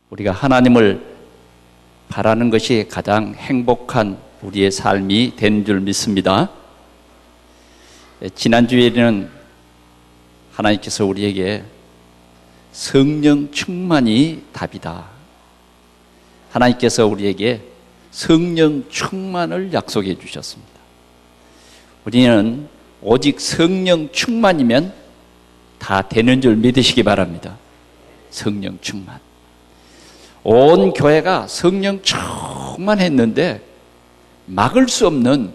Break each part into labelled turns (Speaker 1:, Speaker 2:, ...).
Speaker 1: 우리가 하나님을 바라는 것이 가장 행복한 우리의 삶이 되는 줄 믿습니다. 지난주에는 하나님께서 우리에게 성령 충만이 답이다. 하나님께서 우리에게 성령 충만을 약속해 주셨습니다. 우리는 오직 성령 충만이면 다 되는 줄 믿으시기 바랍니다. 성령 충만. 온 교회가 성령 충만했는데 막을 수 없는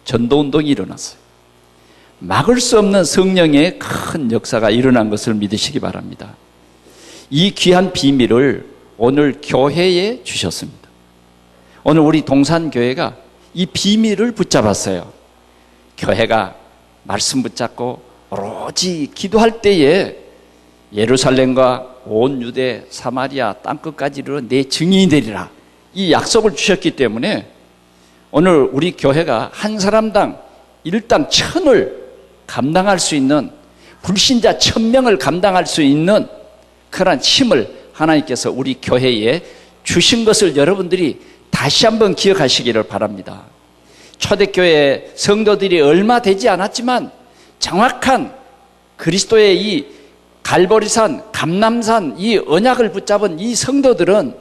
Speaker 1: 전도운동이 일어났어요. 막을 수 없는 성령의 큰 역사가 일어난 것을 믿으시기 바랍니다. 이 귀한 비밀을 오늘 교회에 주셨습니다. 오늘 우리 동산교회가 이 비밀을 붙잡았어요. 교회가 말씀 붙잡고 오로지 기도할 때에 예루살렘과 온 유대 사마리아 땅끝까지 이르러 내 증인이 되리라, 이 약속을 주셨기 때문에 오늘 우리 교회가 한 사람당 일당 1000을 감당할 수 있는, 불신자 1000명을 감당할 수 있는 그런 힘을 하나님께서 우리 교회에 주신 것을 여러분들이 다시 한번 기억하시기를 바랍니다. 초대교회 성도들이 얼마 되지 않았지만 정확한 그리스도의 이 갈보리산, 감람산, 이 언약을 붙잡은 이 성도들은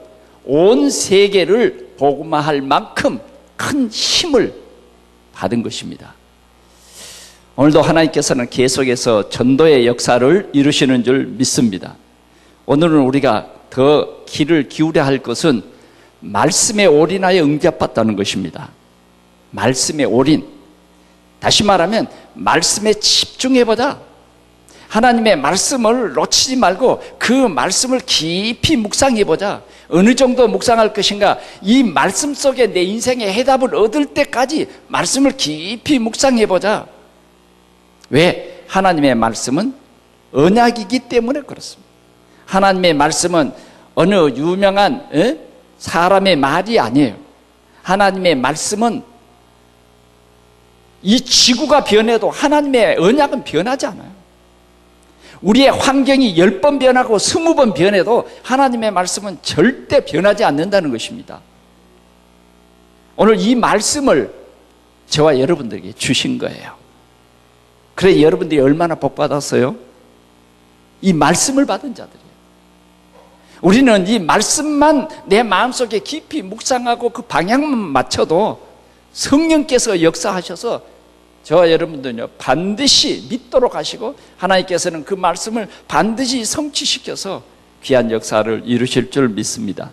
Speaker 1: 온 세계를 복음화할 만큼 큰 힘을 받은 것입니다. 오늘도 하나님께서는 계속해서 전도의 역사를 이루시는 줄 믿습니다. 오늘은 우리가 더 귀를 기울여야 할 것은 말씀에 올인하여 응답받다는 것입니다. 말씀에 올인. 다시 말하면 말씀에 집중해보자. 하나님의 말씀을 놓치지 말고 그 말씀을 깊이 묵상해보자. 어느 정도 묵상할 것인가? 이 말씀 속에 내 인생의 해답을 얻을 때까지 말씀을 깊이 묵상해보자. 왜? 하나님의 말씀은 언약이기 때문에 그렇습니다. 하나님의 말씀은 어느 유명한 사람의 말이 아니에요. 하나님의 말씀은 이 지구가 변해도 하나님의 언약은 변하지 않아요. 우리의 환경이 10번 변하고 20번 변해도 하나님의 말씀은 절대 변하지 않는다는 것입니다. 오늘 이 말씀을 저와 여러분들에게 주신 거예요. 그래, 여러분들이 얼마나 복 받았어요? 이 말씀을 받은 자들이에요. 우리는 이 말씀만 내 마음속에 깊이 묵상하고 그 방향만 맞춰도 성령께서 역사하셔서 저와 여러분들은요, 반드시 믿도록 하시고 하나님께서는 그 말씀을 반드시 성취시켜서 귀한 역사를 이루실 줄 믿습니다.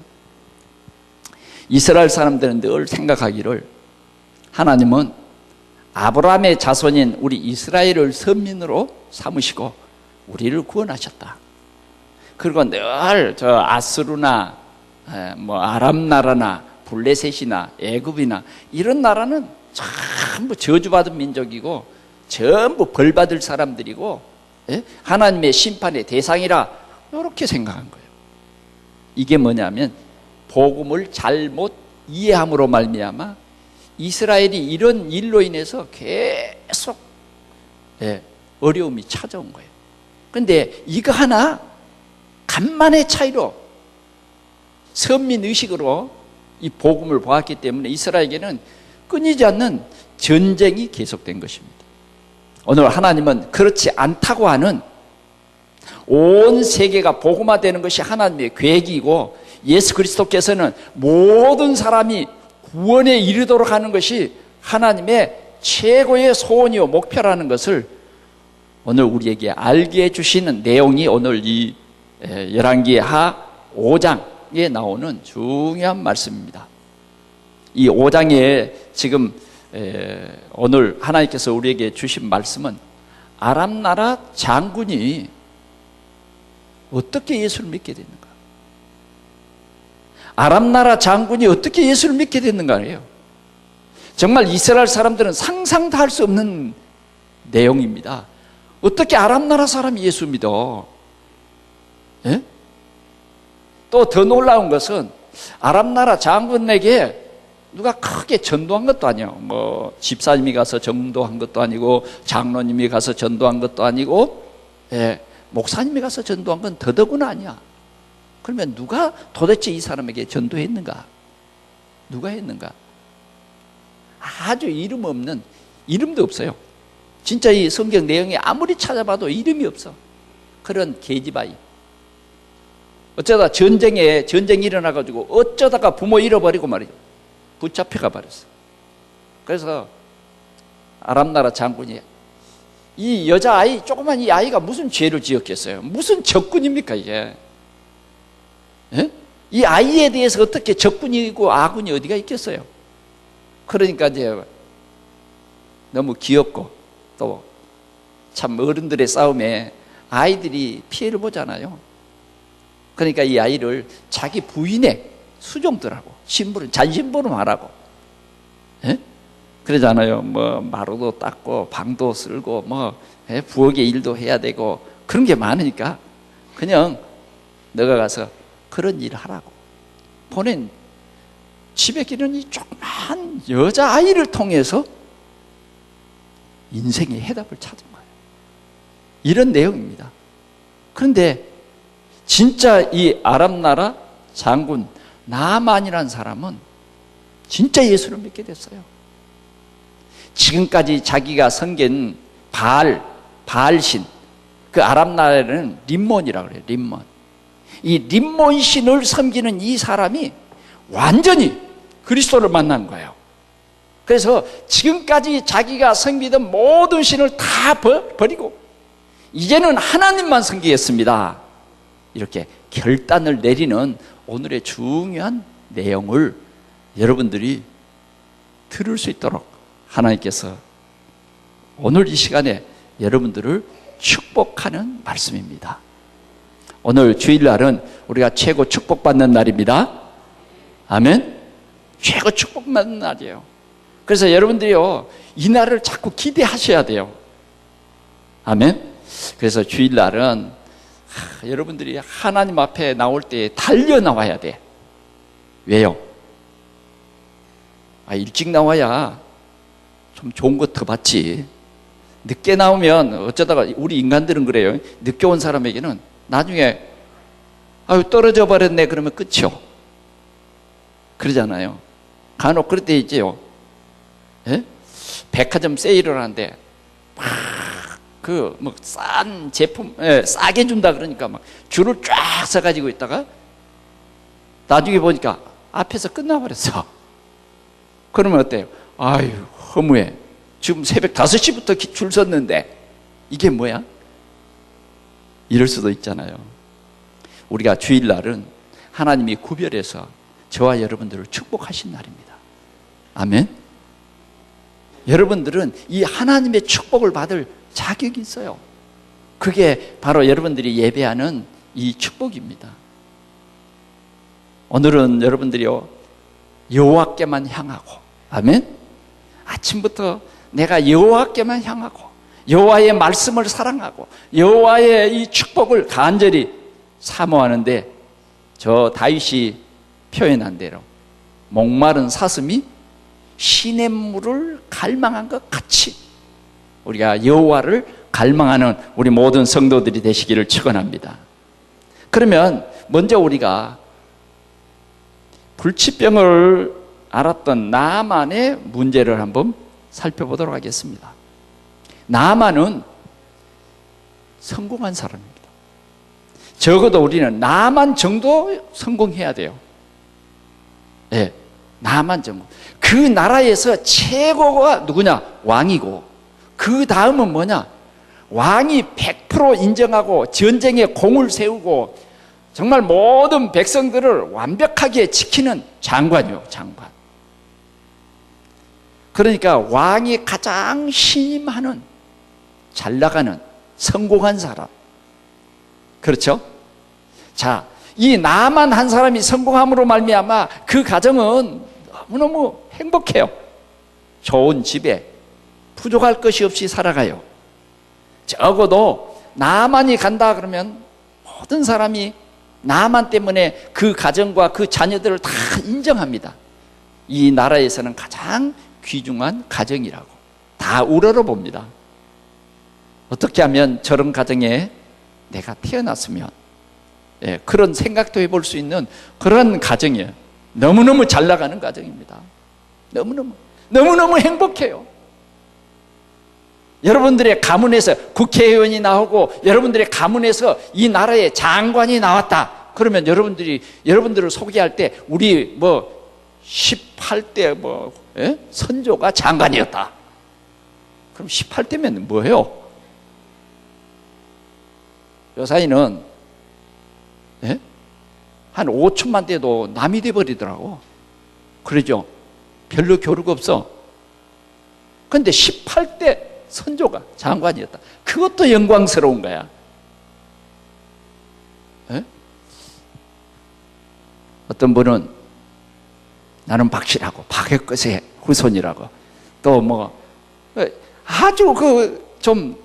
Speaker 1: 이스라엘 사람들은 늘 생각하기를 하나님은 아브라함의 자손인 우리 이스라엘을 선민으로 삼으시고 우리를 구원하셨다. 그리고 늘 저 아스루나 아람 나라나 블레셋이나 애굽이나 이런 나라는 전부 저주받은 민족이고 전부 벌받을 사람들이고 하나님의 심판의 대상이라, 이렇게 생각한 거예요. 이게 뭐냐면 복음을 잘못 이해함으로 말미암아 이스라엘이 이런 일로 인해서 계속 어려움이 찾아온 거예요. 그런데 이거 하나 간만의 차이로 선민의식으로 이 복음을 보았기 때문에 이스라엘에게는 끊이지 않는 전쟁이 계속된 것입니다. 오늘 하나님은 그렇지 않다고 하는, 온 세계가 복음화되는 것이 하나님의 계획이고 예수 그리스도께서는 모든 사람이 구원에 이르도록 하는 것이 하나님의 최고의 소원이요 목표라는 것을 오늘 우리에게 알게 해주시는 내용이 오늘 이 열왕기하 5장에 나오는 중요한 말씀입니다. 이 5장에 지금 오늘 하나님께서 우리에게 주신 말씀은 아람 나라 장군이 어떻게 예수를 믿게 됐는가? 아람 나라 장군이 어떻게 예수를 믿게 됐는가예요. 정말 이스라엘 사람들은 상상도 할 수 없는 내용입니다. 어떻게 아람 나라 사람이 예수 믿어? 또 더 놀라운 것은 아람 나라 장군에게 누가 크게 전도한 것도 아니에요. 뭐 집사님이 가서 전도한 것도 아니고 장로님이 가서 전도한 것도 아니고 목사님이 가서 전도한 건 더더구나 아니야. 그러면 누가 도대체 이 사람에게 전도했는가? 누가 했는가? 아주 이름 없는, 이름도 없어요. 진짜 이 성경 내용에 아무리 찾아봐도 이름이 없어. 그런 계집아이. 어쩌다 전쟁이 일어나가지고 어쩌다가 부모 잃어버리고 말이죠. 붙잡혀가 버렸어. 그래서 아람나라 장군이 이 여자아이, 조그만 이 아이가 무슨 죄를 지었겠어요? 무슨 적군입니까 이게? 예? 이 아이에 대해서 어떻게 적군이고 아군이 어디가 있겠어요? 그러니까 이제 너무 귀엽고 또 참 어른들의 싸움에 아이들이 피해를 보잖아요. 그러니까 이 아이를 자기 부인의 수종들하고 잔심부름하라고, 예? 그러잖아요. 뭐 마루도 닦고 방도 쓸고 뭐 부엌의 일도 해야 되고 그런 게 많으니까 그냥 너가 가서 그런 일을 하라고 보낸 집에 기른 이 조그만 여자아이를 통해서 인생의 해답을 찾은 거예요. 이런 내용입니다. 그런데 진짜 이 아람나라 장군 나만이라는 사람은 진짜 예수를 믿게 됐어요. 지금까지 자기가 섬긴 바알신, 그 아람나라에는 림몬이라고 그래요. 림몬. 이 림몬 신을 섬기는 이 사람이 완전히 그리스도를 만난 거예요. 그래서 지금까지 자기가 섬기던 모든 신을 다 버리고 이제는 하나님만 섬기겠습니다. 이렇게 결단을 내리는 오늘의 중요한 내용을 여러분들이 들을 수 있도록 하나님께서 오늘 이 시간에 여러분들을 축복하는 말씀입니다. 오늘 주일날은 우리가 최고 축복받는 날입니다. 아멘. 최고 축복받는 날이에요. 그래서 여러분들이요, 이 날을 자꾸 기대하셔야 돼요. 아멘. 그래서 주일날은 여러분들이 하나님 앞에 나올 때 달려 나와야 돼. 왜요? 일찍 나와야 좀 좋은 거 더 받지. 늦게 나오면 어쩌다가 우리 인간들은 그래요. 늦게 온 사람에게는 나중에 떨어져 버렸네 그러면 끝이요. 그러잖아요. 간혹 그럴 때 있지요. 예? 백화점 세일을 하는데 막 싼 제품 싸게 준다 그러니까 막 줄을 쫙 서가지고 있다가 나중에 보니까 앞에서 끝나버렸어. 그러면 어때요? 아유 허무해. 지금 새벽 5시부터 줄 섰는데 이게 뭐야? 이럴 수도 있잖아요. 우리가 주일날은 하나님이 구별해서 저와 여러분들을 축복하신 날입니다. 아멘. 여러분들은 이 하나님의 축복을 받을 자격이 있어요. 그게 바로 여러분들이 예배하는 이 축복입니다. 오늘은 여러분들이요, 여호와께만 향하고, 아멘. 아침부터 내가 여호와께만 향하고 여호와의 말씀을 사랑하고 여호와의 이 축복을 간절히 사모하는데, 저 다윗이 표현한 대로 목마른 사슴이 시냇물을 갈망한 것 같이 우리가 여호와를 갈망하는 우리 모든 성도들이 되시기를 축원합니다. 그러면 먼저 우리가 불치병을 앓았던 나만의 문제를 한번 살펴보도록 하겠습니다. 나만은 성공한 사람입니다. 적어도 우리는 나만 정도 성공해야 돼요. 네, 나만 정도. 그 나라에서 최고가 누구냐? 왕이고, 그 다음은 뭐냐? 왕이 100% 인정하고 전쟁에 공을 세우고 정말 모든 백성들을 완벽하게 지키는 장관이요, 장관. 그러니까 왕이 가장 신임하는, 잘 나가는, 성공한 사람. 그렇죠? 자, 이 나만 한 사람이 성공함으로 말미암아 그 가정은 너무너무 행복해요. 좋은 집에 부족할 것이 없이 살아가요. 적어도 나만이 간다 그러면 모든 사람이 나만 때문에 그 가정과 그 자녀들을 다 인정합니다. 이 나라에서는 가장 귀중한 가정이라고 다 우러러봅니다. 어떻게 하면 저런 가정에 내가 태어났으면 예, 그런 생각도 해볼 수 있는 그런 가정이에요. 너무너무 잘 나가는 가정입니다. 너무너무 행복해요. 여러분들의 가문에서 국회의원이 나오고 여러분들의 가문에서 이 나라의 장관이 나왔다. 그러면 여러분들을 소개할 때 우리 18대 선조가 장관이었다. 그럼 18대면 뭐예요? 요사이는 한 5천만 대도 남이 돼버리더라고. 그러죠? 별로 교류가 없어. 그런데 18대 선조가 장관이었다. 그것도 영광스러운 거야. 어떤 분은 나는 박씨라고, 박혁것의 후손이라고, 또 아주 좀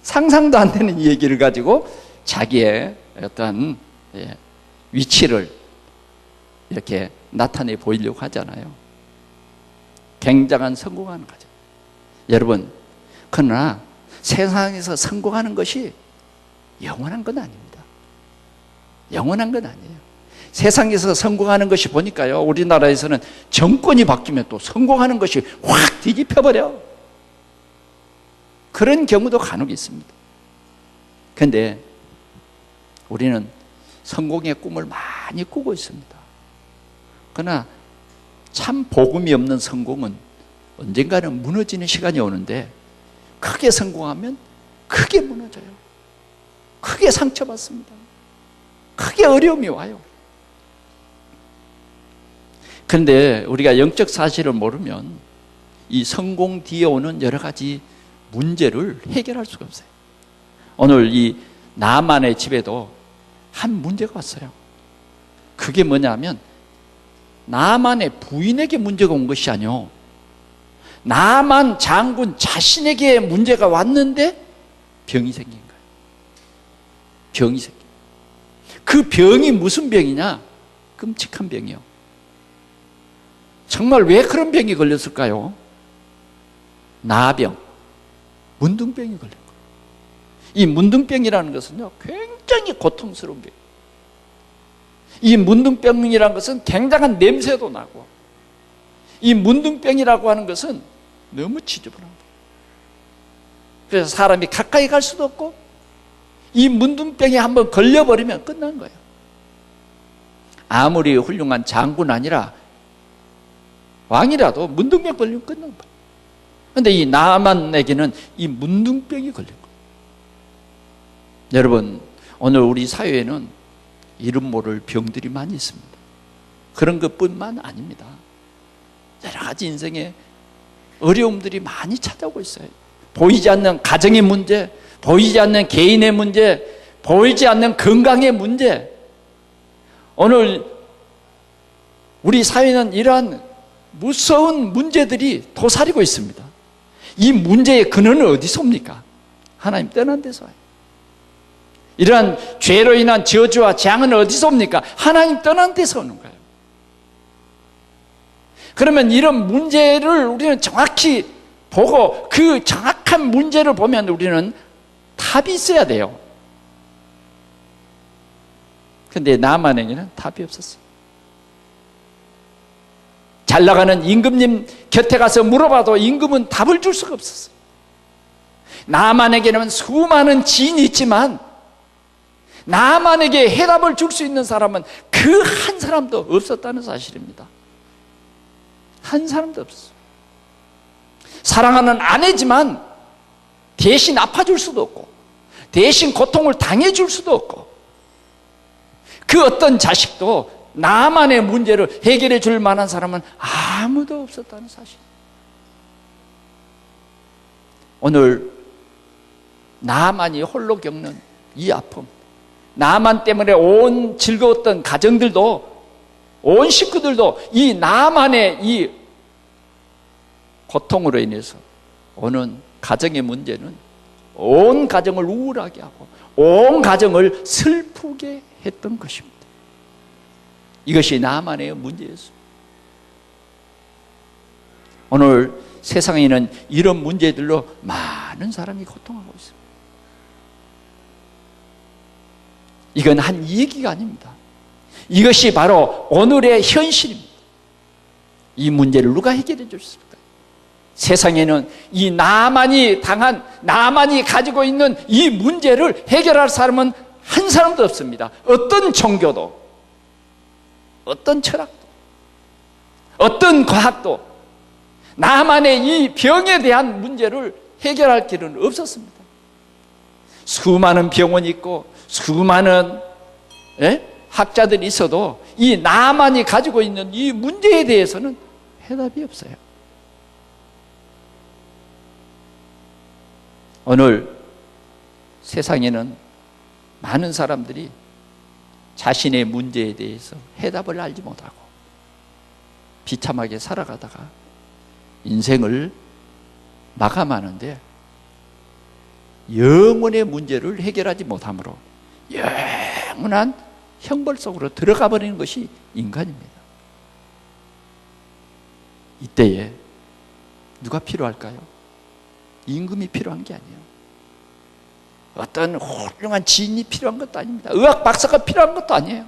Speaker 1: 상상도 안 되는 얘기를 가지고 자기의 어떤 위치를 이렇게 나타내 보이려고 하잖아요. 굉장한 성공하는 거죠. 여러분, 그러나 세상에서 성공하는 것이 영원한 건 아닙니다. 영원한 건 아니에요. 세상에서 성공하는 것이 보니까요, 우리나라에서는 정권이 바뀌면 또 성공하는 것이 확 뒤집혀버려. 그런 경우도 간혹 있습니다. 그런데 우리는 성공의 꿈을 많이 꾸고 있습니다. 그러나 참 복음이 없는 성공은 언젠가는 무너지는 시간이 오는데, 크게 성공하면 크게 무너져요. 크게 상처받습니다. 크게 어려움이 와요. 그런데 우리가 영적 사실을 모르면 이 성공 뒤에 오는 여러 가지 문제를 해결할 수가 없어요. 오늘 이 나만의 집에도 한 문제가 왔어요. 그게 뭐냐면 나만의 부인에게 문제가 온 것이 아니요, 나만 장군 자신에게 문제가 왔는데 병이 생긴 거예요. 병이 생긴 거예요. 그 병이 무슨 병이냐? 끔찍한 병이요. 정말 왜 그런 병이 걸렸을까요? 나병, 문둥병이 걸린 거예요. 이 문둥병이라는 것은요, 굉장히 고통스러운 병. 이 문둥병이라는 것은 굉장한 냄새도 나고, 이 문둥병이라고 하는 것은 너무 지저분한 거예요. 그래서 사람이 가까이 갈 수도 없고, 이 문둥병에 한번 걸려버리면 끝난 거예요. 아무리 훌륭한 장군 아니라 왕이라도 문둥병 걸리면 끝난 거예요. 그런데 이 나만에게는 이 문둥병이 걸린 거예요. 여러분, 오늘 우리 사회에는 이름 모를 병들이 많이 있습니다. 그런 것뿐만 아닙니다. 여러 가지 인생에 어려움들이 많이 찾아오고 있어요. 보이지 않는 가정의 문제, 보이지 않는 개인의 문제, 보이지 않는 건강의 문제. 오늘 우리 사회는 이러한 무서운 문제들이 도사리고 있습니다. 이 문제의 근원은 어디서 옵니까? 하나님 떠난 데서 와요. 이러한 죄로 인한 저주와 재앙은 어디서 옵니까? 하나님 떠난 데서 오는 거예요. 그러면 이런 문제를 우리는 정확히 보고, 그 정확한 문제를 보면 우리는 답이 있어야 돼요. 그런데 나만에게는 답이 없었어요. 잘 나가는 임금님 곁에 가서 물어봐도 임금은 답을 줄 수가 없었어요. 나만에게는 수많은 지인이 있지만 나만에게 해답을 줄 수 있는 사람은 그 한 사람도 없었다는 사실입니다. 한 사람도 없었어요. 사랑하는 아내지만 대신 아파줄 수도 없고, 대신 고통을 당해줄 수도 없고, 그 어떤 자식도 나만의 문제를 해결해 줄 만한 사람은 아무도 없었다는 사실. 오늘 나만이 홀로 겪는 이 아픔, 나만 때문에 온 즐거웠던 가정들도, 온 식구들도 이 나만의 이 고통으로 인해서 오는 가정의 문제는 온 가정을 우울하게 하고 온 가정을 슬프게 했던 것입니다. 이것이 나만의 문제였습니다. 오늘 세상에는 이런 문제들로 많은 사람이 고통하고 있습니다. 이건 한 얘기가 아닙니다. 이것이 바로 오늘의 현실입니다. 이 문제를 누가 해결해 주셨을까요? 세상에는 이 나만이 가지고 있는 이 문제를 해결할 사람은 한 사람도 없습니다. 어떤 종교도, 어떤 철학도, 어떤 과학도 나만의 이 병에 대한 문제를 해결할 길은 없었습니다. 수많은 병원이 있고 수많은 학자들이 있어도 이 나만이 가지고 있는 이 문제에 대해서는 해답이 없어요. 오늘 세상에는 많은 사람들이 자신의 문제에 대해서 해답을 알지 못하고 비참하게 살아가다가 인생을 마감하는데 영원의 문제를 해결하지 못함으로 영원한 형벌 속으로 들어가 버리는 것이 인간입니다. 이때에 누가 필요할까요? 임금이 필요한 게 아니에요. 어떤 훌륭한 지인이 필요한 것도 아닙니다. 의학 박사가 필요한 것도 아니에요.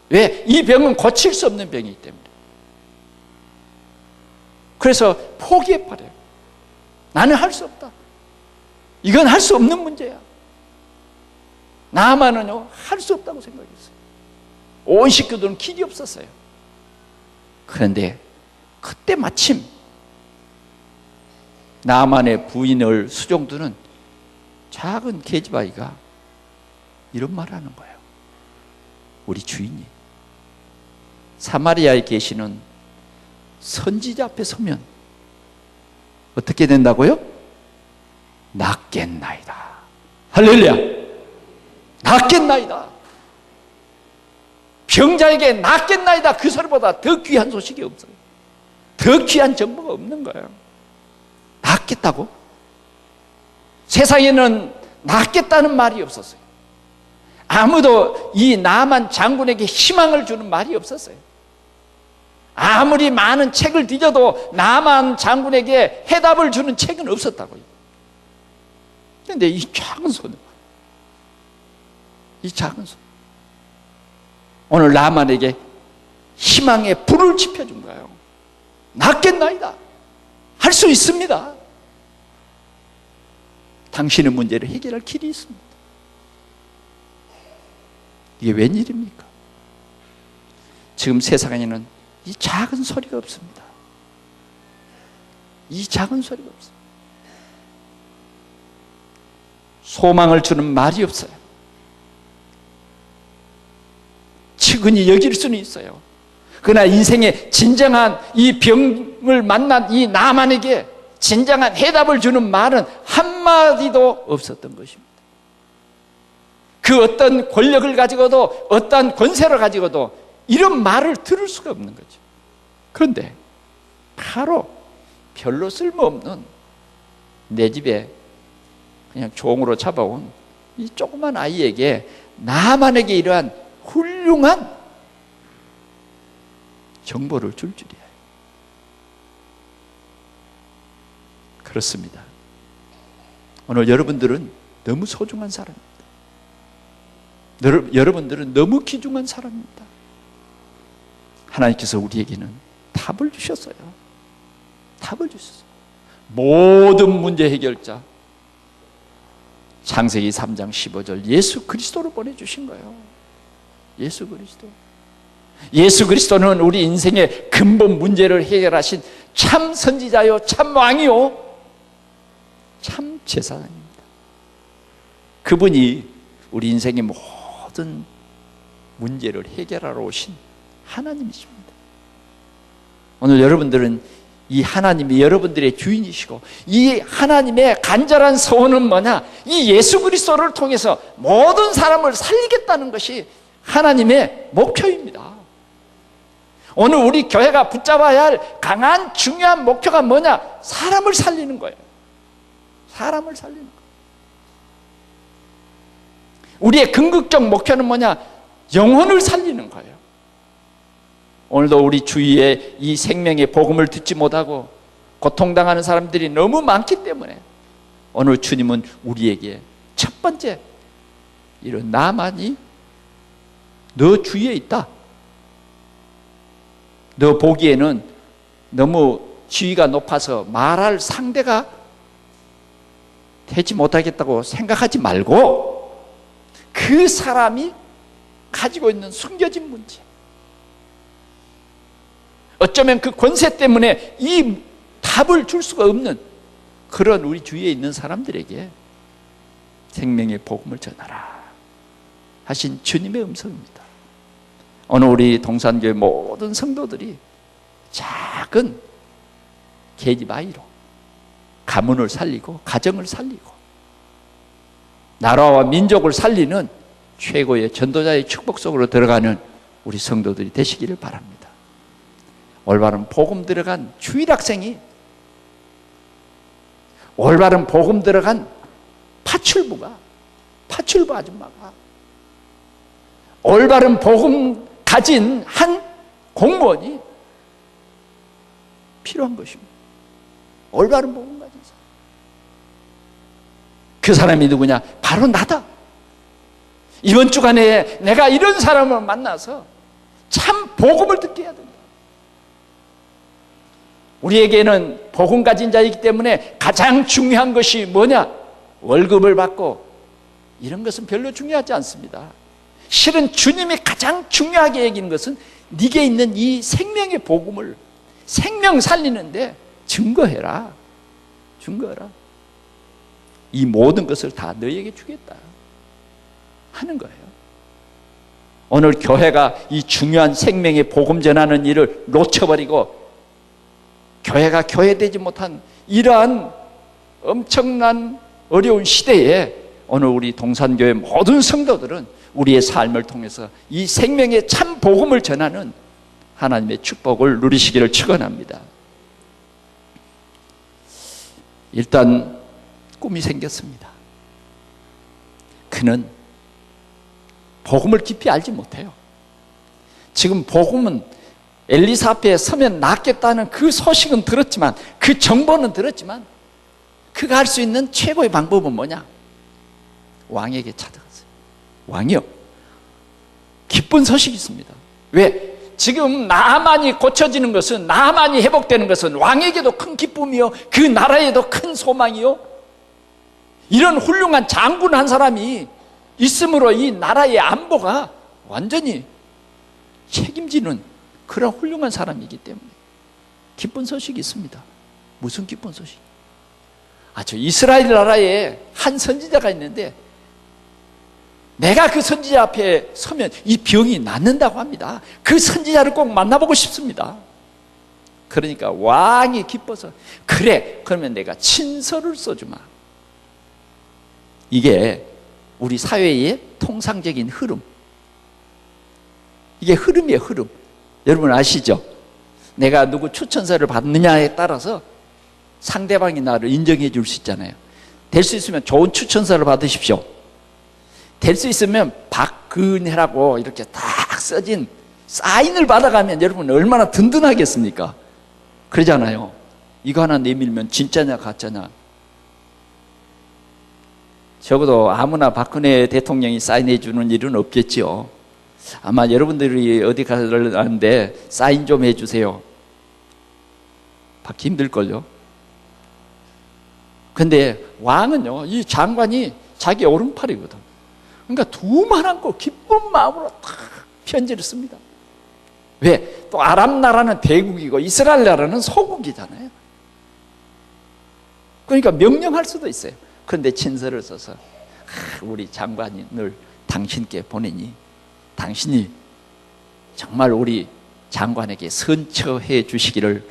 Speaker 1: 왜? 이 병은 고칠 수 없는 병이기 때문에. 그래서 포기해버려요. 나는 할 수 없다. 이건 할 수 없는 문제야. 나만은요, 할 수 없다고 생각했어요. 온 식구들은 길이 없었어요. 그런데 그때 마침 나만의 부인을 수종두는 작은 계집아이가 이런 말을 하는 거예요. 우리 주인이 사마리아에 계시는 선지자 앞에 서면 어떻게 된다고요? 낫겠나이다. 할렐루야. 낫겠나이다. 병자에게 낫겠나이다. 그 소리보다 더 귀한 소식이 없어요. 더 귀한 정보가 없는 거예요. 낫겠다고? 세상에는 낫겠다는 말이 없었어요. 아무도 이 나만 장군에게 희망을 주는 말이 없었어요. 아무리 많은 책을 뒤져도 나만 장군에게 해답을 주는 책은 없었다고요. 그런데 이 작은 손, 오늘 나만에게 희망의 불을 지펴준 거예요. 낫겠나이다. 할 수 있습니다. 당신의 문제를 해결할 길이 있습니다. 이게 웬일입니까? 지금 세상에는 이 작은 소리가 없습니다. 이 작은 소리가 없습니다. 소망을 주는 말이 없어요. 측은히 여길 수는 있어요. 그러나 인생의 진정한 이 병을 만난 이 나만에게 진정한 해답을 주는 말은 한마디도 없었던 것입니다. 그 어떤 권력을 가지고도 어떤 권세를 가지고도 이런 말을 들을 수가 없는 거죠. 그런데 바로 별로 쓸모없는 내 집에 그냥 종으로 잡아온 이 조그만 아이에게 나만에게 이러한 훌륭한 정보를 줄 줄이야. 그렇습니다. 오늘 여러분들은 너무 소중한 사람입니다. 여러분들은 너무 귀중한 사람입니다. 하나님께서 우리에게는 답을 주셨어요. 답을 주셨어요. 모든 문제 해결자 창세기 3장 15절 예수 그리스도로 보내주신 거예요. 예수 그리스도. 예수 그리스도는 우리 인생의 근본 문제를 해결하신 참 선지자요, 참 왕이요, 참 제사장입니다. 그분이 우리 인생의 모든 문제를 해결하러 오신 하나님이십니다. 오늘 여러분들은 이 하나님이 여러분들의 주인이시고 이 하나님의 간절한 소원은 뭐냐? 이 예수 그리스도를 통해서 모든 사람을 살리겠다는 것이 하나님의 목표입니다. 오늘 우리 교회가 붙잡아야 할 강한 중요한 목표가 뭐냐? 사람을 살리는 거예요. 사람을 살리는 거예요. 우리의 궁극적 목표는 뭐냐? 영혼을 살리는 거예요. 오늘도 우리 주위에 이 생명의 복음을 듣지 못하고 고통당하는 사람들이 너무 많기 때문에 오늘 주님은 우리에게 첫 번째 이런 나만이 너 주위에 있다. 너 보기에는 너무 지위가 높아서 말할 상대가 되지 못하겠다고 생각하지 말고 그 사람이 가지고 있는 숨겨진 문제, 어쩌면 그 권세 때문에 이 답을 줄 수가 없는 그런 우리 주위에 있는 사람들에게 생명의 복음을 전하라 하신 주님의 음성입니다. 오늘 우리 동산교회 모든 성도들이 작은 계집아이로 가문을 살리고 가정을 살리고 나라와 민족을 살리는 최고의 전도자의 축복 속으로 들어가는 우리 성도들이 되시기를 바랍니다. 올바른 복음 들어간 주일학생이, 올바른 복음 들어간 파출부 아줌마가, 올바른 복음 가진 한 공무원이 필요한 것입니다. 올바른 복음 가진 사람. 그 사람이 누구냐? 바로 나다. 이번 주간에 내가 이런 사람을 만나서 참 복음을 듣게 해야 된다. 우리에게는 복음 가진 자이기 때문에 가장 중요한 것이 뭐냐? 월급을 받고 이런 것은 별로 중요하지 않습니다. 실은 주님이 가장 중요하게 여기는 것은 네게 있는 이 생명의 복음을 생명 살리는데 증거해라. 이 모든 것을 다 너희에게 주겠다 하는 거예요. 오늘 교회가 이 중요한 생명의 복음 전하는 일을 놓쳐버리고 교회가 교회되지 못한 이러한 엄청난 어려운 시대에 오늘 우리 동산교회 모든 성도들은 우리의 삶을 통해서 이 생명의 참 복음을 전하는 하나님의 축복을 누리시기를 축원합니다. 일단 꿈이 생겼습니다. 그는 복음을 깊이 알지 못해요. 지금 복음은 엘리사 앞에 서면 낫겠다는 그 소식은 들었지만, 그 정보는 들었지만 그가 할 수 있는 최고의 방법은 뭐냐? 왕에게 찾아갔어요. 왕이요, 기쁜 소식이 있습니다. 왜? 지금 나아만이 고쳐지는 것은, 나아만이 회복되는 것은 왕에게도 큰 기쁨이요, 그 나라에도 큰 소망이요, 이런 훌륭한 장군 한 사람이 있으므로 이 나라의 안보가 완전히 책임지는 그런 훌륭한 사람이기 때문에 기쁜 소식이 있습니다. 무슨 기쁜 소식? 저 이스라엘 나라에 한 선지자가 있는데 내가 그 선지자 앞에 서면 이 병이 낫는다고 합니다. 그 선지자를 꼭 만나보고 싶습니다. 그러니까 왕이 기뻐서, 그래, 그러면 내가 친서를 써주마. 이게 우리 사회의 통상적인 흐름, 이게 흐름이에요. 흐름. 여러분 아시죠? 내가 누구 추천서를 받느냐에 따라서 상대방이 나를 인정해 줄 수 있잖아요. 될 수 있으면 좋은 추천서를 받으십시오. 될 수 있으면 박근혜라고 이렇게 딱 써진 사인을 받아가면 여러분 얼마나 든든하겠습니까? 그러잖아요. 이거 하나 내밀면 진짜냐 가짜냐. 적어도 아무나 박근혜 대통령이 사인해 주는 일은 없겠죠. 아마 여러분들이 어디 가는데 사인 좀 해주세요, 받기 힘들걸요. 근데 왕은요, 이 장관이 자기 오른팔이거든. 그러니까 두 말 안고 기쁜 마음으로 딱 편지를 씁니다. 왜? 또 아랍 나라는 대국이고 이스라엘 나라는 소국이잖아요. 그러니까 명령할 수도 있어요. 그런데 친서를 써서, 우리 장관이 늘 당신께 보내니 당신이 정말 우리 장관에게 선처해 주시기를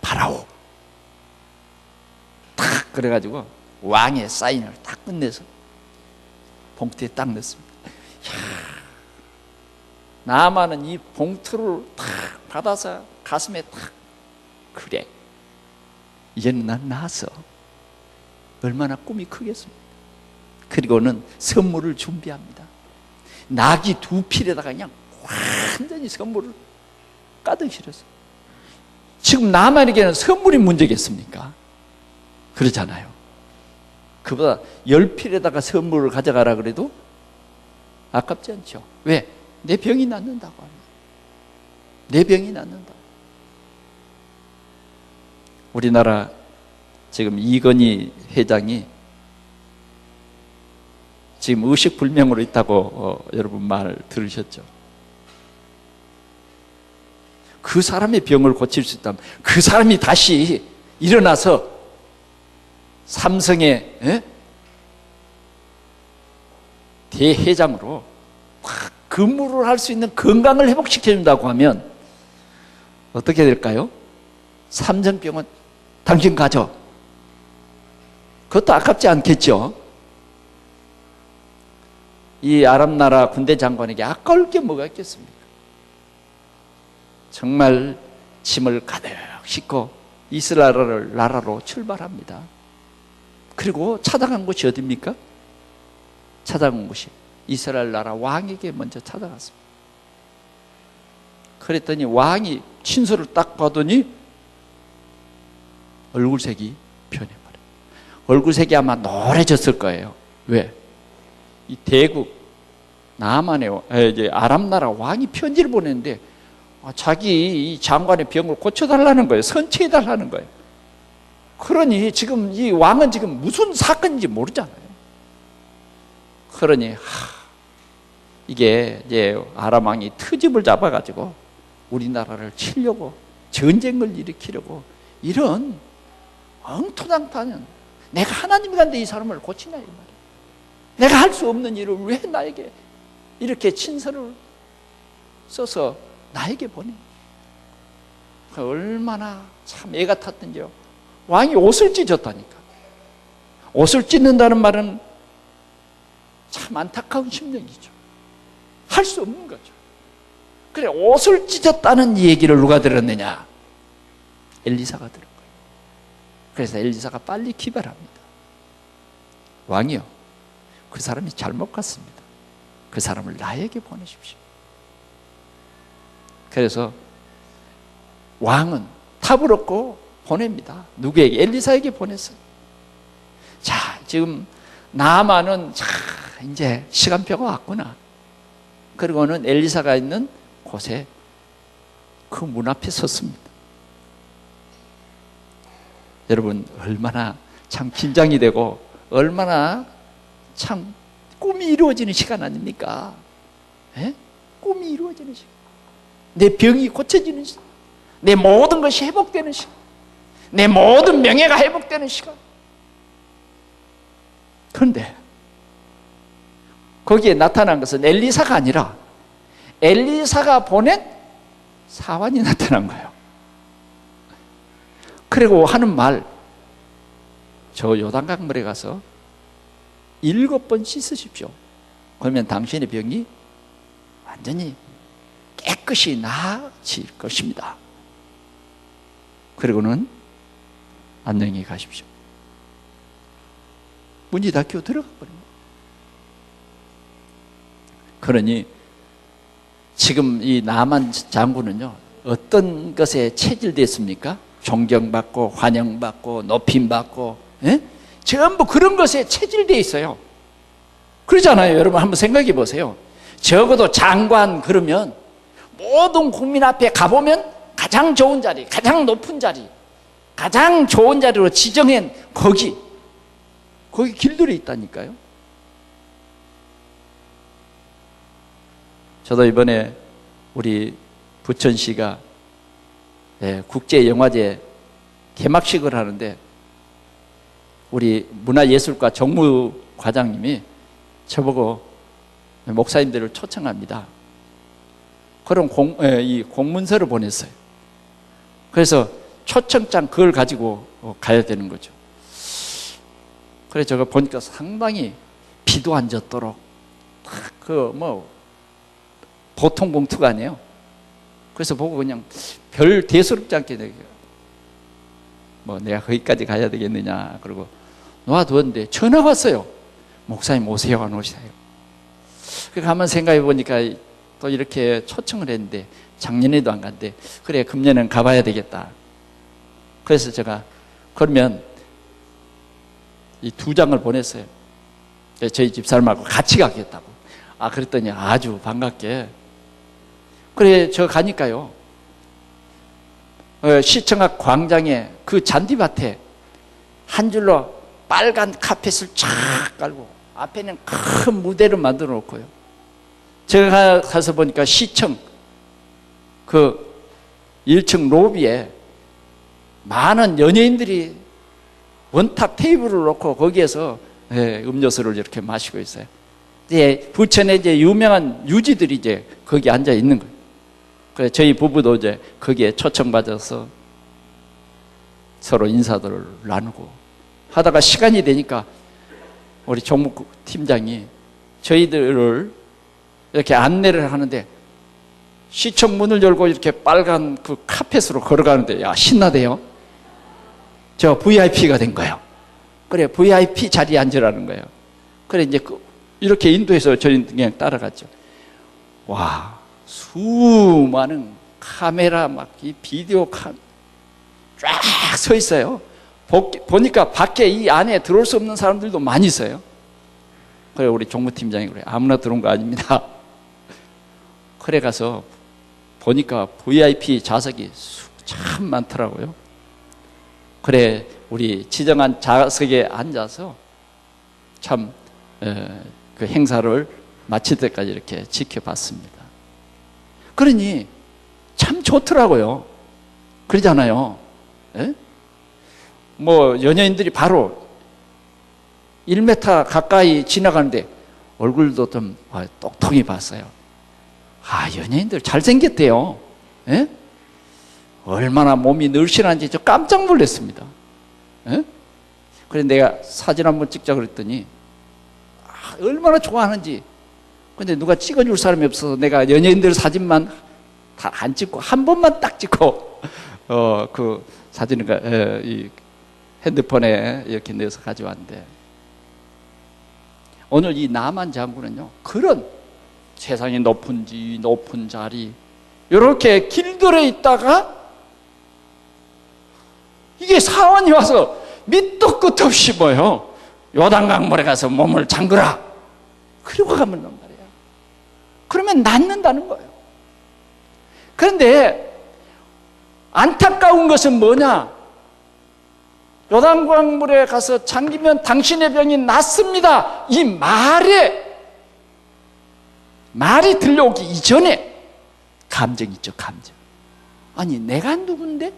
Speaker 1: 바라오. 탁 그래가지고 왕의 사인을 딱 끝내서 봉투에 딱 넣습니다. 나아만은 이 봉투를 탁 받아서 가슴에 탁, 그래, 이제는 난 나았어. 얼마나 꿈이 크겠습니까? 그리고는 선물을 준비합니다. 나귀 2필에다가 그냥 완전히 선물을 가득 실었어요. 지금 나만에게는 선물이 문제겠습니까? 그렇잖아요. 그보다 10필에다가 선물을 가져가라 그래도 아깝지 않죠. 왜? 내 병이 낫는다고 합니다. 내 병이 낫는다. 우리나라 지금 이건희 회장이 지금 의식불명으로 있다고 여러분 말 들으셨죠? 그 사람의 병을 고칠 수 있다면 그 사람이 다시 일어나서 삼성의 대회장으로 근무를 할 수 있는 건강을 회복시켜준다고 하면 어떻게 될까요? 삼성병원 당신 가져. 그것도 아깝지 않겠죠? 이 아랍나라 군대 장관에게 아까울 게 뭐가 있겠습니까? 정말 짐을 가득 싣고 이스라엘 나라로 출발합니다. 그리고 찾아간 곳이 어디입니까? 찾아간 곳이 이스라엘 나라 왕에게 먼저 찾아갔습니다. 그랬더니 왕이 친서를 딱 봐더니 얼굴색이 변해버려요. 얼굴색이 아마 노래졌을 거예요. 왜? 이 대국 남한의 이제 아랍나라 왕이 편지를 보냈는데 자기 이 장관의 병을 고쳐달라는 거예요. 선체해달라는 거예요. 그러니 지금 이 왕은 지금 무슨 사건인지 모르잖아요. 그러니 이게 이제 아람 왕이 트집을 잡아가지고 우리나라를 치려고 전쟁을 일으키려고 이런 엉토당파는 내가 하나님 간데 이 사람을 고치냐 이 말이에요. 내가 할 수 없는 일을 왜 나에게 이렇게 친서를 써서 나에게 보내? 얼마나 참 애가 탔던지요. 왕이 옷을 찢었다니까. 옷을 찢는다는 말은 참 안타까운 심정이죠. 할 수 없는 거죠. 그래, 옷을 찢었다는 얘기를 누가 들었느냐? 엘리사가 들은 거예요. 그래서 엘리사가 빨리 기별합니다. 왕이요, 그 사람이 잘못 갔습니다. 그 사람을 나에게 보내십시오. 그래서 왕은 답을 얻고 보냅니다. 누구에게? 엘리사에게 보냈어요. 자, 지금 나아만은 이제 시간표가 왔구나. 그리고는 엘리사가 있는 곳에 그 문 앞에 섰습니다. 여러분, 얼마나 참 긴장이 되고 얼마나 참 꿈이 이루어지는 시간 아닙니까? 에? 꿈이 이루어지는 시간. 내 병이 고쳐지는 시간. 내 모든 것이 회복되는 시간. 내 모든 명예가 회복되는 시간. 그런데 거기에 나타난 것은 엘리사가 아니라 엘리사가 보낸 사환이 나타난 거예요. 그리고 하는 말, 저 요단강물에 가서 7번 씻으십시오. 그러면 당신의 병이 완전히 깨끗이 나아질 것입니다. 그리고는 안녕히 가십시오. 문이 닫혀 들어가 버립니다. 그러니 지금 이 나만 장군은요, 어떤 것에 체질됐습니까? 존경받고 환영받고 높임받고, 전부 그런 것에 체질되어 있어요. 그러잖아요. 여러분 한번 생각해 보세요. 적어도 장관 그러면 모든 국민 앞에 가보면 가장 좋은 자리, 가장 높은 자리, 가장 좋은 자리로 지정한 거기 길들여 있다니까요. 저도 이번에 우리 부천시가 국제영화제 개막식을 하는데 우리 문화예술과 정무과장님이 저보고 목사님들을 초청합니다. 그런 이 공문서를 보냈어요. 그래서 초청장 그걸 가지고 가야 되는 거죠. 그래서 제가 보니까 상당히 비도 안 젖도록 보통 봉투가 아니에요. 그래서 보고 그냥 별 대수롭지 않게 내가 거기까지 가야 되겠느냐 그러고 놔두었는데 전화 왔어요. 목사님 오세요 안 오세요? 그래서 한번 생각해 보니까 또 이렇게 초청을 했는데 작년에도 안 갔는데 그래 금년엔 가봐야 되겠다. 그래서 제가 그러면 이 2장을 보냈어요. 저희 집사람하고 같이 가겠다고. 그랬더니 아주 반갑게 그래, 저 가니까요. 시청 앞 광장에 그 잔디밭에 한 줄로 빨간 카펫을 쫙 깔고 앞에는 큰 무대를 만들어 놓고요. 제가 가서 보니까 시청 그 1층 로비에 많은 연예인들이 원탁 테이블을 놓고 거기에서 음료수를 이렇게 마시고 있어요. 이제 부천에 이제 유명한 유지들이 이제 거기 앉아 있는 거예요. 그래서 저희 부부도 이제 거기에 초청받아서 서로 인사들을 나누고 하다가 시간이 되니까 우리 종목 팀장이 저희들을 이렇게 안내를 하는데 시청 문을 열고 이렇게 빨간 그 카펫으로 걸어가는데, 야, 신나대요. 저 VIP가 된 거예요. 그래, VIP 자리에 앉으라는 거예요. 그래, 이제 이렇게 인도해서 저희는 그냥 따라갔죠. 와, 수많은 카메라 막 이 비디오 쫙 서 있어요. 보니까 밖에 이 안에 들어올 수 없는 사람들도 많이 있어요. 그래, 우리 종무팀장이 그래, 아무나 들어온 거 아닙니다. 그래 가서 보니까 VIP 좌석이 참 많더라고요. 그래, 우리 지정한 좌석에 앉아서 참 그 행사를 마칠 때까지 이렇게 지켜봤습니다. 그러니 참 좋더라고요. 그러잖아요. 에? 뭐 연예인들이 바로 1m 가까이 지나가는데 얼굴도 좀 똑똑히 봤어요. 아, 연예인들 잘생겼대요. 에? 얼마나 몸이 늘씬한지 저 깜짝 놀랐습니다. 에? 그래서 내가 사진 한번 찍자 그랬더니 얼마나 좋아하는지. 근데 누가 찍어줄 사람이 없어서 내가 연예인들 사진만 다 안 찍고 한 번만 딱 찍고 그 사진을 이 핸드폰에 이렇게 넣어서 가져왔는데, 오늘 이 나만 장군은요, 그런 세상에 높은 자리 이렇게 길들에 있다가 이게 사원이 와서 밑도 끝 없이 뭐요, 요단강물에 가서 몸을 잠그라 그러고 가면 말이야. 그러면 낫는다는 거예요. 그런데 안타까운 것은 뭐냐, 요단강물에 가서 잠기면 당신의 병이 낫습니다, 이 말이 들려오기 이전에 감정이 있죠. 감정. 아니, 내가 누군데?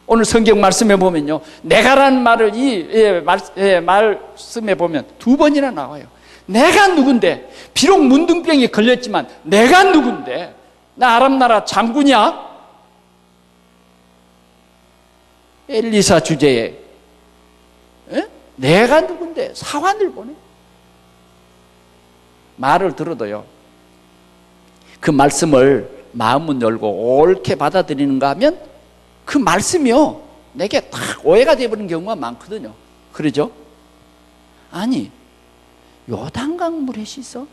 Speaker 1: 오늘 성경 말씀에 보면요, 내가라는 말을 말씀에 보면 2번이나 나와요. 내가 누군데? 비록 문둥병이 걸렸지만 내가 누군데? 나 아람 나라 장군이야? 엘리사 주제에 내가 누군데? 사환을 보내. 말을 들어도요, 그 말씀을 마음은 열고 옳게 받아들이는가 하면 그 말씀이요, 내게 딱 오해가 되어버리는 경우가 많거든요. 그러죠? 아니, 요단강물에 씻어?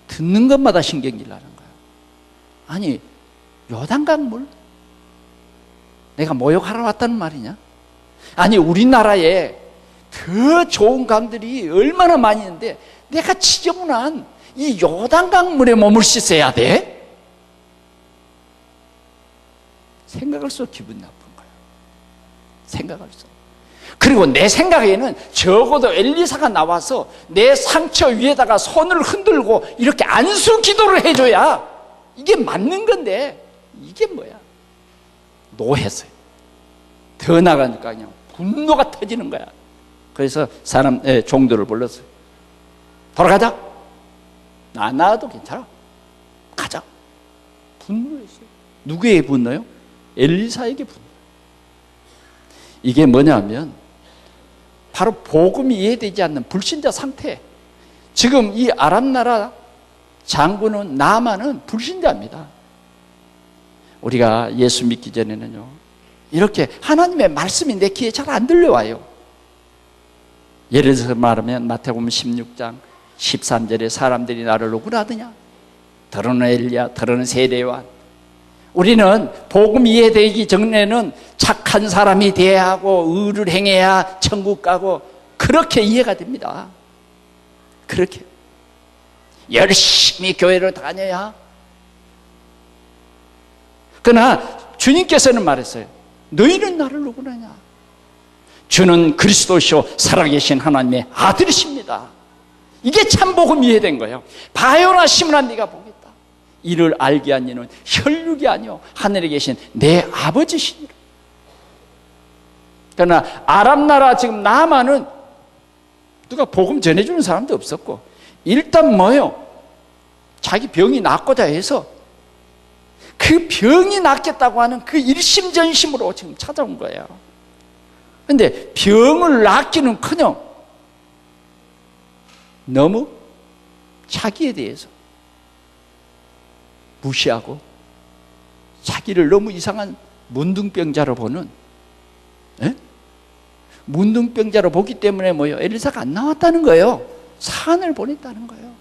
Speaker 1: 듣는 것마다 신경질 나는 거예요. 아니, 요단강물? 내가 모욕하러 왔다는 말이냐? 아니, 우리나라에 더 좋은 강들이 얼마나 많이 있는데 내가 지저분한 이 요단강물에 몸을 씻어야 돼? 생각할수록 기분 나쁜 거예요. 생각할수록. 그리고 내 생각에는 적어도 엘리사가 나와서 내 상처 위에다가 손을 흔들고 이렇게 안수 기도를 해줘야 이게 맞는 건데, 이게 뭐야? 노했어요. 더 나가니까 그냥 분노가 터지는 거야. 그래서 종들을 불렀어요. 돌아가자. 안 나와도 괜찮아. 가자. 분노했어요. 누구에게 분노요? 엘리사에게 분노. 이게 뭐냐면 바로 복음이 이해되지 않는 불신자 상태. 지금 이 아람 나라 장군은, 나만은 불신자입니다. 우리가 예수 믿기 전에는요, 이렇게 하나님의 말씀이 내 귀에 잘 안 들려와요. 예를 들어서 말하면 마태복음 16장 13절에 사람들이 나를 누구라 하더냐? 더러는 엘리야, 더러는 세례요한. 우리는 복음 이해되기 전에는 착한 사람이 돼야 하고 의를 행해야 천국 가고 그렇게 이해가 됩니다. 그렇게. 열심히 교회를 다녀야. 그러나 주님께서는 말했어요. 너희는 나를 누구냐? 주는 그리스도시요 살아계신 하나님의 아들이십니다. 이게 참 복음이 된 거예요. 바요나 시므나 네가 보겠다. 이를 알게 한 이는 혈육이 아니요 하늘에 계신 내 아버지시니라. 그러나 아람 나라 지금 남한은 누가 복음 전해주는 사람도 없었고, 일단 뭐요? 자기 병이 낫고자 해서 그 병이 낫겠다고 하는 그 일심전심으로 지금 찾아온 거예요. 그런데 병을 낫기는커녕 너무 자기에 대해서 무시하고 자기를 너무 이상한 문둥병자로 보는, 문둥병자로 보기 때문에 뭐요? 엘리사가 안 나왔다는 거예요. 산을 보냈다는 거예요.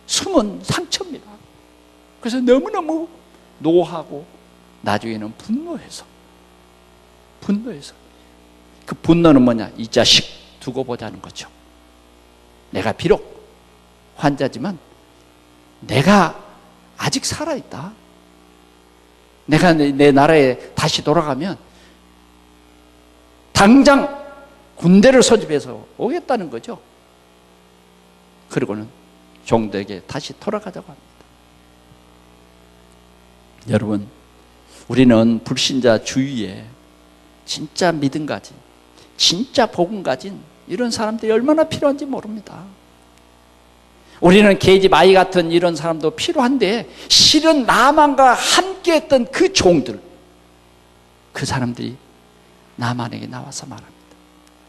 Speaker 1: 숨은 상처입니다. 그래서 너무너무 노하고 나중에는 분노해서 그 분노는 뭐냐? 이 자식 두고 보자는 거죠. 내가 비록 환자지만 내가 아직 살아있다. 내가 내 나라에 다시 돌아가면 당장 군대를 소집해서 오겠다는 거죠. 그리고는 종들에게 다시 돌아가자고 합니다. 여러분, 우리는 불신자 주위에 진짜 믿음 가진, 진짜 복음 가진 이런 사람들이 얼마나 필요한지 모릅니다. 우리는 계집 아이 같은 이런 사람도 필요한데, 실은 나만과 함께 했던 그 종들, 그 사람들이 나만에게 나와서 말합니다.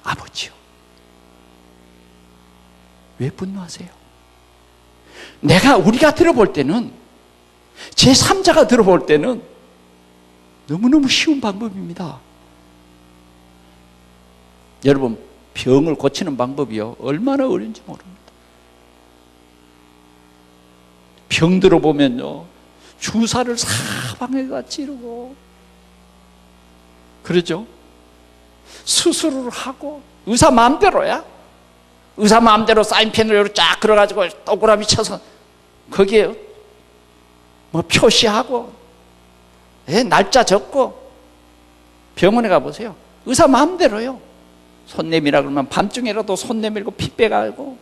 Speaker 1: 아버지요, 왜 분노하세요? 우리가 들어볼 때는, 제3자가 들어볼 때는 너무너무 쉬운 방법입니다. 여러분, 병을 고치는 방법이요, 얼마나 어려운지 모릅니다. 병들어 보면요, 주사를 사방에다 찌르고, 그러죠? 수술을 하고, 의사 마음대로야. 의사 마음대로 사인펜으로 쫙 걸어가지고 동그라미 쳐서 거기에 뭐 표시하고, 날짜 적고. 병원에 가보세요. 의사 마음대로요. 손 내밀라 그러면 밤중에라도 손 내밀고 피 빼가고.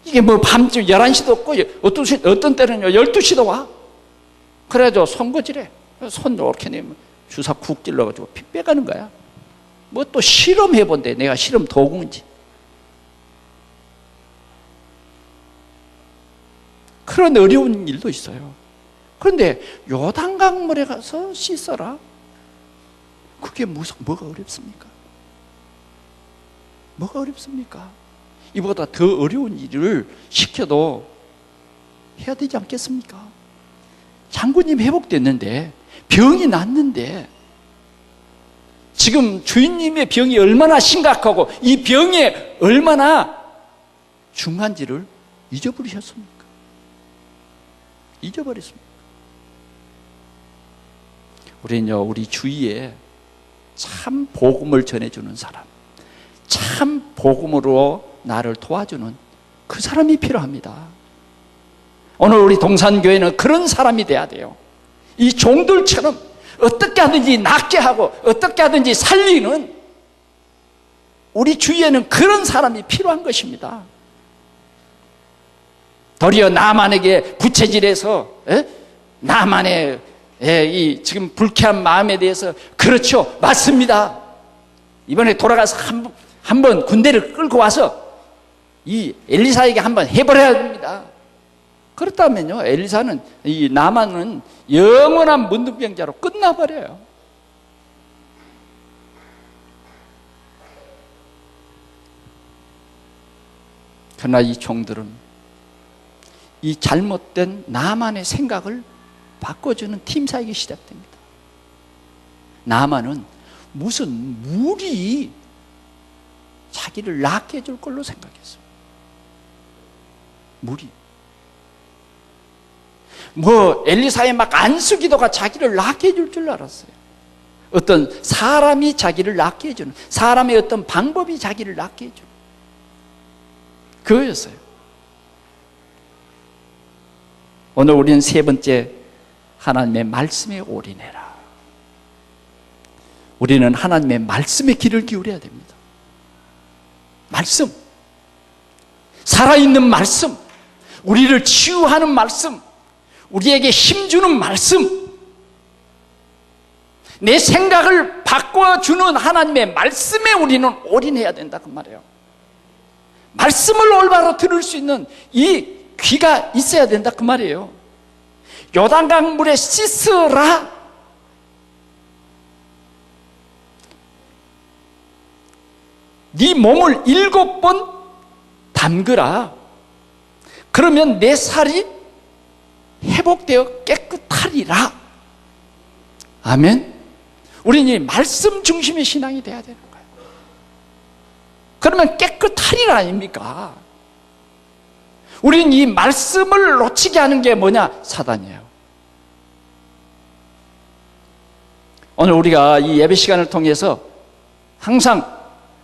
Speaker 1: 이게 뭐 밤중 11시도 없고 어떤 때는요 12시도 와. 그래가지고 손거질해. 손 이렇게 내면 주사 쿡 찔러가지고 피 빼가는 거야. 뭐 또 실험해본대. 내가 실험 도구인지. 그런 어려운 일도 있어요. 그런데 요단강물에 가서 씻어라. 그게 뭐가 어렵습니까? 뭐가 어렵습니까? 이보다 더 어려운 일을 시켜도 해야 되지 않겠습니까? 장군님 회복됐는데, 병이 낫는데, 지금 주인님의 병이 얼마나 심각하고 이 병이 얼마나 중한지를 잊어버리셨습니까? 잊어버렸습니까? 우리는요, 우리 주위에 참 복음을 전해주는 사람, 참 복음으로 나를 도와주는 그 사람이 필요합니다. 오늘 우리 동산교회는 그런 사람이 돼야 돼요. 이 종들처럼 어떻게 하든지 낫게 하고 어떻게 하든지 살리는, 우리 주위에는 그런 사람이 필요한 것입니다. 도리어 나만에게 부채질해서 나만의 이 지금 불쾌한 마음에 대해서, 그렇죠, 맞습니다, 이번에 돌아가서 한번 군대를 끌고 와서 이 엘리사에게 한번 해버려야 됩니다. 그렇다면요, 엘리사는, 이 나만은 영원한 문둥병자로 끝나버려요. 그러나 이 종들은 이 잘못된 나만의 생각을 바꿔주는 팀사에게 시작됩니다. 나만은 무슨 물이 자기를 낫게 해줄 걸로 생각했어요. 물이. 뭐 엘리사의 막 안수기도가 자기를 낫게 해줄 줄 알았어요. 어떤 사람이 자기를 낫게 해주는, 사람의 어떤 방법이 자기를 낫게 해주는 그거였어요. 오늘 우리는 세 번째, 하나님의 말씀에 올인해라. 우리는 하나님의 말씀에 귀를 기울여야 됩니다. 말씀, 살아있는 말씀, 우리를 치유하는 말씀, 우리에게 힘주는 말씀, 내 생각을 바꿔주는 하나님의 말씀에 우리는 올인해야 된다 그 말이에요. 말씀을 올바로 들을 수 있는 이 귀가 있어야 된다 그 말이에요. 요단강 물에 씻으라. 네 몸을 7번 담그라. 그러면 내 살이 회복되어 깨끗하리라. 아멘. 우리는 이 말씀 중심의 신앙이 돼야 되는 거예요. 그러면 깨끗하리라 아닙니까? 우리는 이 말씀을 놓치게 하는 게 뭐냐? 사단이에요. 오늘 우리가 이 예배 시간을 통해서 항상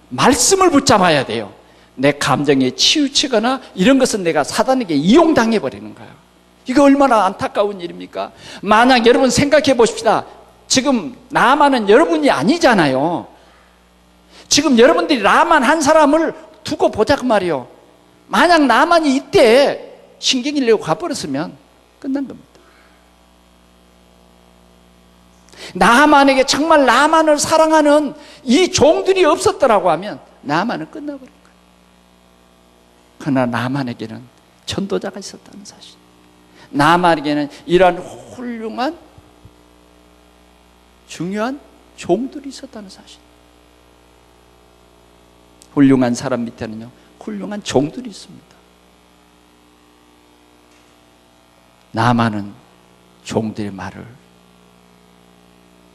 Speaker 1: 말씀을 붙잡아야 돼요. 내 감정에 치우치거나 이런 것은 내가 사단에게 이용당해 버리는 거예요. 이거 얼마나 안타까운 일입니까? 만약 여러분 생각해 보십시다. 지금 나만은 여러분이 아니잖아요. 지금 여러분들이 나만 한 사람을 두고 보자 그 말이에요. 만약 나만이 이때 신경을 내고 가버렸으면 끝난 겁니다. 나만에게 정말 나만을 사랑하는 이 종들이 없었더라고 하면 나만은 끝나버린 거예요. 그러나 나만에게는 전도자가 있었다는 사실, 나만에게는 이러한 훌륭한 중요한 종들이 있었다는 사실. 훌륭한 사람 밑에는요 훌륭한 종들이 있습니다. 나만은 종들의 말을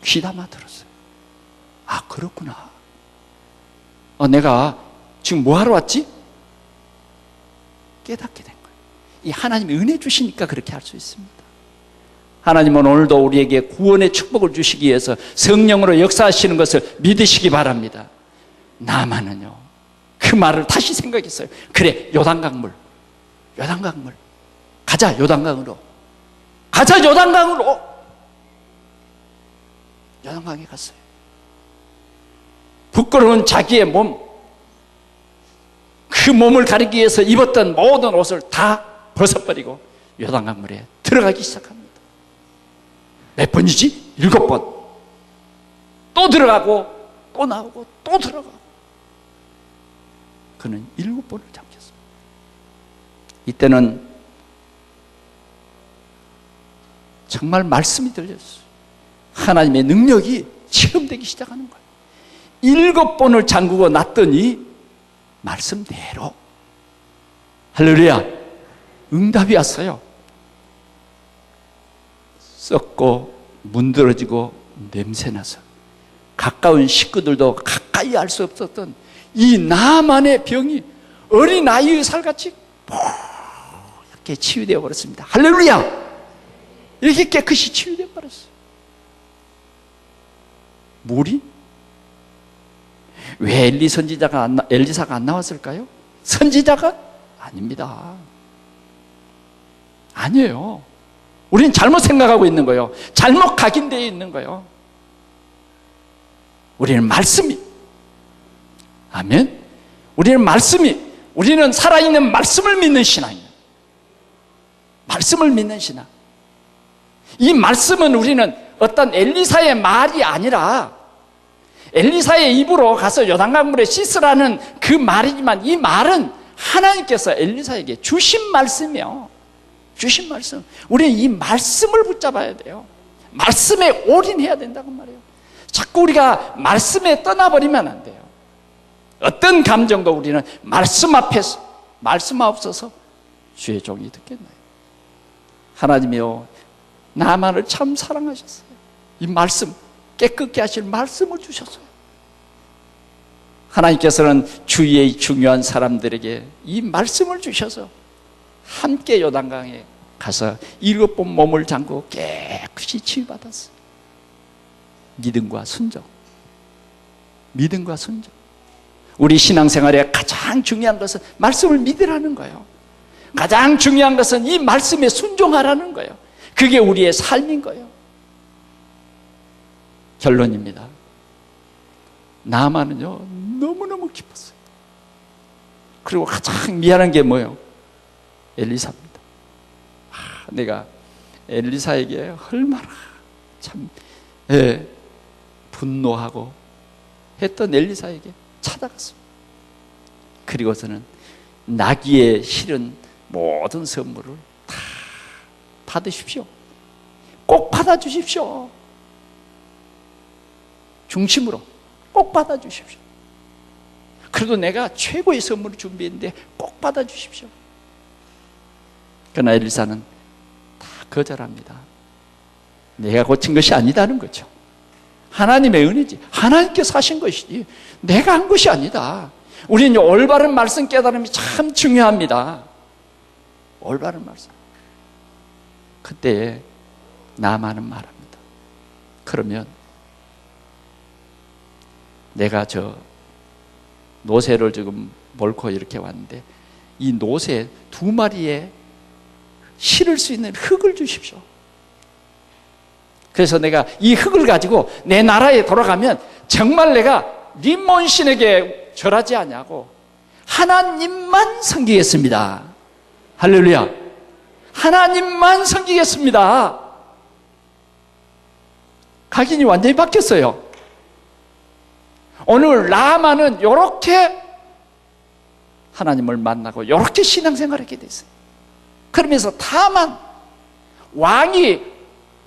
Speaker 1: 귀담아 들었어요. 아, 그렇구나. 내가 지금 뭐하러 왔지? 깨닫게 된 거예요. 이 하나님이 은혜 주시니까 그렇게 할 수 있습니다. 하나님은 오늘도 우리에게 구원의 축복을 주시기 위해서 성령으로 역사하시는 것을 믿으시기 바랍니다. 나만은요 그 말을 다시 생각했어요. 그래, 요단강물 가자. 요단강으로 요단강에 갔어요. 부끄러운 자기의 몸, 그 몸을 가리기 위해서 입었던 모든 옷을 다 벗어버리고 요단강물에 들어가기 시작합니다. 몇 번이지? 7번. 또 들어가고 또 나오고 또 들어가고. 그는 7번을 잠겼습니다. 이때는 정말 말씀이 들렸어요. 하나님의 능력이 체험되기 시작하는 거예요. 7번을 잠그고 났더니 말씀대로, 할렐루야, 응답이 왔어요. 썩고 문드러지고 냄새나서 가까운 식구들도 가까이 할 수 없었던 이 나만의 병이 어린아이의 살같이 이렇게 치유되어 버렸습니다. 할렐루야! 이렇게 깨끗이 치유되어 버렸어요. 물이? 왜 엘리사가 안 나왔을까요? 선지자가? 아닙니다. 아니에요. 우리는 잘못 생각하고 있는 거예요. 잘못 각인되어 있는 거예요. 우리는 말씀이, 아멘? 우리는 살아있는 말씀을 믿는 신앙이에요. 말씀을 믿는 신앙. 이 말씀은 우리는 어떤 엘리사의 말이 아니라 엘리사의 입으로 가서 요단강물에 씻으라는 그 말이지만, 이 말은 하나님께서 엘리사에게 주신 말씀이에요. 주신 말씀. 우리는 이 말씀을 붙잡아야 돼요. 말씀에 올인해야 된다고 말이에요. 자꾸 우리가 말씀에 떠나버리면 안 돼요. 어떤 감정도 우리는 말씀 앞에서, 말씀 없어서 주의 종이 듣겠나요? 하나님이요, 나만을 참 사랑하셨어요. 이 말씀, 깨끗게 하실 말씀을 주셨어요. 하나님께서는 주위의 중요한 사람들에게 이 말씀을 주셔서 함께 요단강에 가서 7번 몸을 잠그고 깨끗이 치유받았어요. 믿음과 순종. 우리 신앙생활에 가장 중요한 것은 말씀을 믿으라는 거예요. 가장 중요한 것은 이 말씀에 순종하라는 거예요. 그게 우리의 삶인 거예요. 결론입니다. 나만은요 너무너무 기뻤어요. 그리고 가장 미안한 게 뭐예요? 엘리사입니다. 내가 엘리사에게 얼마나 참 분노하고 했던 엘리사에게 찾아갔습니다. 그리고서는 나귀에 실은 모든 선물을 다 받으십시오. 꼭 받아주십시오. 중심으로 꼭 받아주십시오. 그래도 내가 최고의 선물을 준비했는데 꼭 받아주십시오. 그러나 엘리사는 다 거절합니다. 내가 고친 것이 아니다는 거죠. 하나님의 은혜지. 하나님께서 하신 것이지 내가 한 것이 아니다. 우리는 올바른 말씀 깨달음이 참 중요합니다. 올바른 말씀. 그때 나만은 말합니다. 그러면 내가 저 노새를 지금 몰고 이렇게 왔는데 이 노새 2마리에 실을 수 있는 흙을 주십시오. 그래서 내가 이 흙을 가지고 내 나라에 돌아가면 정말 내가 림몬 신에게 절하지 않냐고 하나님만 섬기겠습니다. 할렐루야. 하나님만 섬기겠습니다. 각인이 완전히 바뀌었어요. 오늘 라마는 이렇게 하나님을 만나고 이렇게 신앙생활을 하게 됐어요. 그러면서 다만 왕이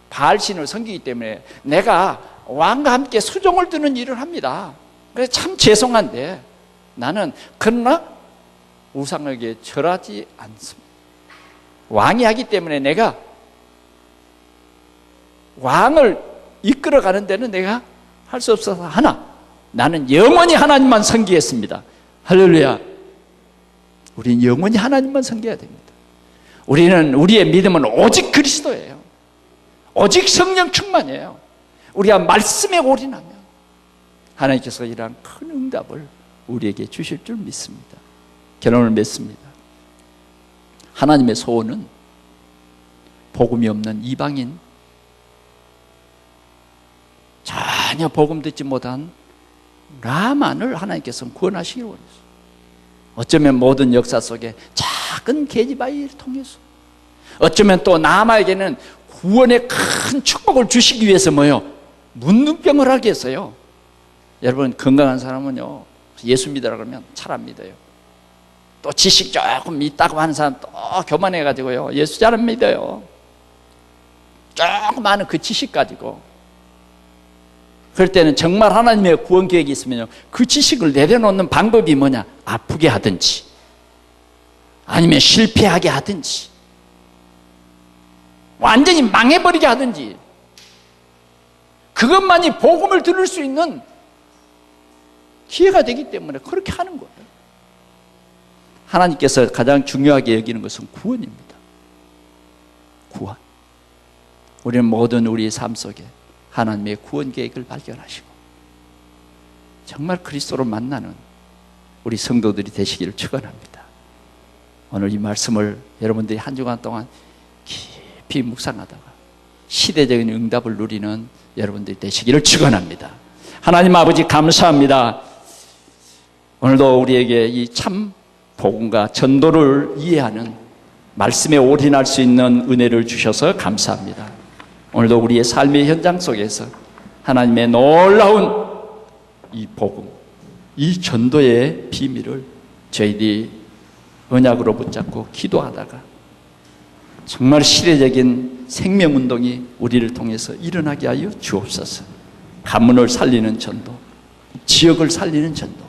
Speaker 1: 바알신을 섬기기 때문에 내가 왕과 함께 수종을 두는 일을 합니다. 그래서 참 죄송한데 나는 그러나 우상에게 절하지 않습니다. 왕이 하기 때문에 내가 왕을 이끌어가는 데는 내가 할 수 없어서 하나 나는 영원히 하나님만 섬기겠습니다. 할렐루야. 우리는 영원히 하나님만 섬겨야 됩니다. 우리는 우리의 믿음은 오직 그리스도예요. 오직 성령 충만이에요. 우리가 말씀에 올인하면 하나님께서 이러한 큰 응답을 우리에게 주실 줄 믿습니다. 결론을 맺습니다. 하나님의 소원은 복음이 없는 이방인, 전혀 복음 듣지 못한 라만을 하나님께서는 구원하시기를 원했어요. 어쩌면 모든 역사 속에 작은 계집아이를 통해서, 어쩌면 또 나아마에게는 구원의 큰 축복을 주시기 위해서 뭐요? 문둥병을 하게 했어요. 여러분, 건강한 사람은요 예수 믿으라 그러면 잘 안 믿어요. 또 지식 조금 있다고 하는 사람 또 교만해가지고요 예수 잘 안 믿어요. 조금 아는 그 지식 가지고. 그럴 때는 정말 하나님의 구원 계획이 있으면요 그 지식을 내려놓는 방법이 뭐냐? 아프게 하든지 아니면 실패하게 하든지 완전히 망해버리게 하든지, 그것만이 복음을 들을 수 있는 기회가 되기 때문에 그렇게 하는 거예요. 하나님께서 가장 중요하게 여기는 것은 구원입니다. 구원. 우리는 모든 우리의 삶 속에 하나님의 구원 계획을 발견하시고 정말 그리스도를 만나는 우리 성도들이 되시기를 축원합니다. 오늘 이 말씀을 여러분들이 한 주간 동안 깊이 묵상하다가 시대적인 응답을 누리는 여러분들이 되시기를 축원합니다. 하나님 아버지 감사합니다. 오늘도 우리에게 이 참 복음과 전도를 이해하는 말씀에 올인할 수 있는 은혜를 주셔서 감사합니다. 오늘도 우리의 삶의 현장 속에서 하나님의 놀라운 이 복음, 이 전도의 비밀을 저희들이 언약으로 붙잡고 기도하다가 정말 시대적인 생명운동이 우리를 통해서 일어나게 하여 주옵소서. 가문을 살리는 전도, 지역을 살리는 전도,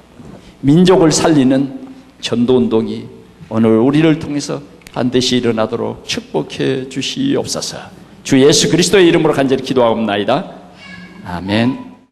Speaker 1: 민족을 살리는 전도운동이 오늘 우리를 통해서 반드시 일어나도록 축복해 주시옵소서. 주 예수 그리스도의 이름으로 간절히 기도하옵나이다. 아멘.